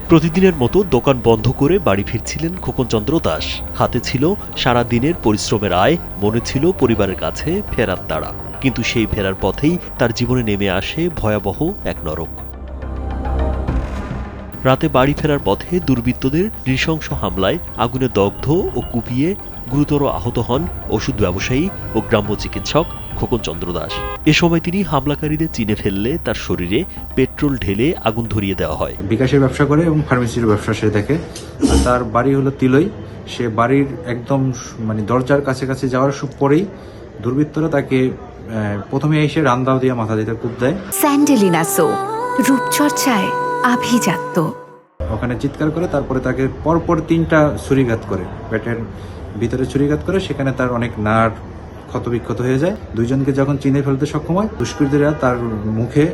প্রতিদিনের মতো দোকান বন্ধ করে বাড়ি ফিরছিলেন খোকনচন্দ্র দাস। হাতে ছিল সারা দিনের পরিশ্রমের আয়, মনে ছিল পরিবারের কাছে ফেরার তাড়া। কিন্তু সেই ফেরার পথেই তার জীবনে নেমে আসে ভয়াবহ এক নরক। রাতে বাড়ি ফেরার পথে দুর্বৃত্তদের নৃশংস হামলায় আগুনে দগ্ধ ও কুপিয়ে গুরুতর আহত হন ওষুধ ব্যবসায়ী ও গ্রাম্য চিকিৎসক খোকনচন্দ্র দাস। এ সময় তিনি হামলাকারীদের চিনে ফেললে তার শরীরে পেট্রোল ঢেলে আগুন ধরিয়ে দেওয়া হয়। বিকাশের ব্যবসা করে এবং ফার্মেসির ব্যবসা সে দেখে। আর তার বাড়ি হলো তিলই। সে বাড়ির একদম দরজার কাছে যাওয়ার পরেই দুর্বৃত্তরা তাকে প্রথমে এসে রান্দাও দিয়ে মাথা দিতে কূপ দেয়। স্যান্ডেলিনা সো, রূপচর্চায় আভিজাত্য। ওখানে চিৎকার করে তারপরে তাকে পরপর 3টা ছুরিঘাত করে, পেটের ভিতরে ছুরিঘাত করে। সেখানে তার অনেক নার্ভ ক্ষতবিক্ষত হয়ে যায়। দুইজনকে যখন চিনে ফেলতে সক্ষম হয়, দুষ্কৃতীরা তার মুখে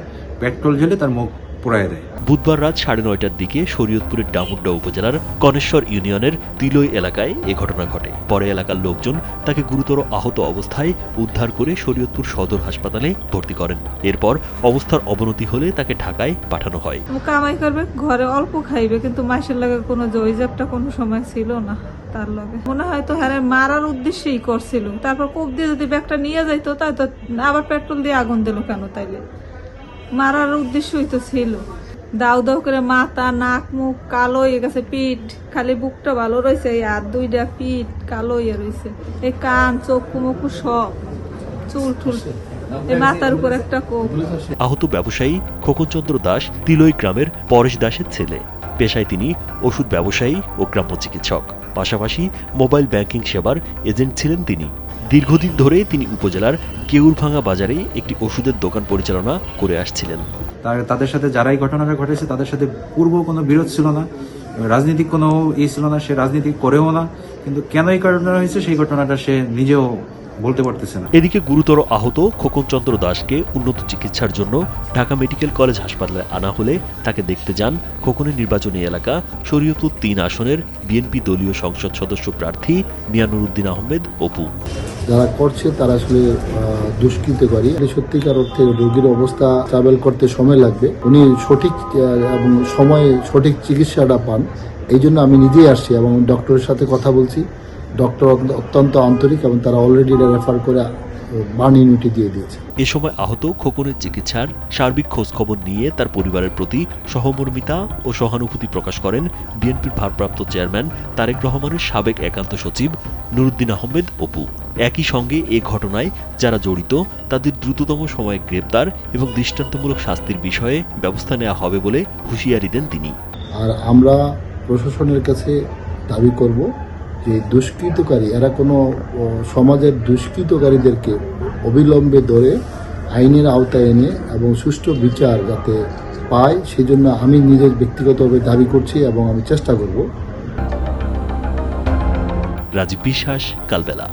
পেট্রোল ঢেলে তার মুখ পোড়ায় দেয়। বুধবার রাত 9:30টার দিকে শরীয়তপুরের ডামুড্ডা উপজেলার কনেশ্বর ইউনিয়নের তিলই এলাকায় এ ঘটনা ঘটে। পরে এলাকার লোকজন তাকে গুরুতর আহত অবস্থায় উদ্ধার করে শরীয়তপুর সদর হাসপাতালে ভর্তি করেন। এরপর অবস্থার অবনতি হলে তাকে ঢাকায় পাঠানো হয়। কামাই করবে, ঘরে অল্প খাইবে, কিন্তু মাসের লাগে কোনো জয়জাবটা কোনো সময় ছিল না। তার লগে মনে হয় তো হ্যাঁ মারার উদ্দেশ্যেই করছিল। তারপর কোপ দিয়ে যদি ব্যাগটা নিয়ে যাইতো, তাই তো আবার পেট্রোল দিয়ে আগুন দিল কেন? তাইলে মারার উদ্দেশ্যই তো ছিল। দাউ দাউ করে মাথা, নাক, মুখ কালো হয়ে গেছে, পিঠ খালি বুকটা ভালো রয়েছে, আর 2টা পিঠ কালো হয়ে রয়েছে, এই কান, চোখ, মুখু সব চুল ঠুল, এই মাথার উপর একটা কোপ। আহত ব্যবসায়ী খোকনচন্দ্র দাস তিলই গ্রামের পরেশ দাসের ছেলে। পেশায় তিনি ওষুধ ব্যবসায়ী ও গ্রাম্য চিকিৎসক, পাশাপাশি মোবাইল ব্যাংকিং সেবার এজেন্ট ছিলেন তিনি। দীর্ঘদিন ধরে তিনি উপজেলার কেউরভাঙ্গা বাজারে একটি ওষুধের দোকান পরিচালনা করে আসছিলেন। তাদের সাথে যারাই ঘটনাটা ঘটেছে তাদের সাথে পূর্ব কোনো বিরোধ ছিল না, রাজনীতিক কোনো ছিল না, সে রাজনীতি করেও না। কিন্তু কেন এই ঘটনা হয়েছে সেই ঘটনাটা সে নিজেও বলতে পারতেছে না। এদিকে গুরুতর আহত খোকনচন্দ্র দাসকে উন্নত চিকিৎসার জন্য ঢাকা মেডিকেল কলেজ হাসপাতালে আনা হলে তাকে দেখতে যান খোকনের নির্বাচনী এলাকা শরীয়তপুর 3 আসনের বিএনপি দলীয় সংসদ সদস্য প্রার্থী মিয়া নুরুদ্দিন আহমেদ অপু। যারা করছে তারা আসলে দুষ্কৃতকারী। সত্যিকার অর্থে রোগীর অবস্থা ট্রাভেল করতে সময় লাগবে, উনি সঠিক এবং সময়ে সঠিক চিকিৎসাটা পান। এই জন্য আমি নিজেই আসছি এবং ডক্টরের সাথে কথা বলছি। ডক্টর অত্যন্ত আন্তরিক এবং তারা অলরেডি রেফার করে বার্ন ইউনিটে দিয়ে দিয়েছে। এ সময় আহত খোকনের চিকিৎসার সার্বিক খোঁজখবর নিয়ে তার পরিবারের প্রতি সহমর্মিতা ও সহানুভূতি প্রকাশ করেন বিএনপির ভারপ্রাপ্ত চেয়ারম্যান তারেক রহমানের সাবেক একান্ত সচিব নুরুদ্দিন আহমেদ অপু। একই সঙ্গে এ ঘটনায় যারা জড়িত তাদের দ্রুততম সময়ে গ্রেপ্তার এবং দৃষ্টান্তমূলক শাস্তির বিষয়ে ব্যবস্থা নেওয়া হবে বলে হুঁশিয়ারি দেন তিনি। আর আমরা প্রশাসনের কাছে দাবি করব যে দুষ্কৃতকারী, এরা কোনো সমাজের দুষ্কৃতকারীদেরকে অবিলম্বে ধরে আইনের আওতায় এনে এবং সুষ্ঠু বিচার যাতে পায়, সেজন্য আমি নিজের ব্যক্তিগতভাবে দাবি করছি এবং আমি চেষ্টা করব। রাজীব বিশ্বাস, কালবেলা।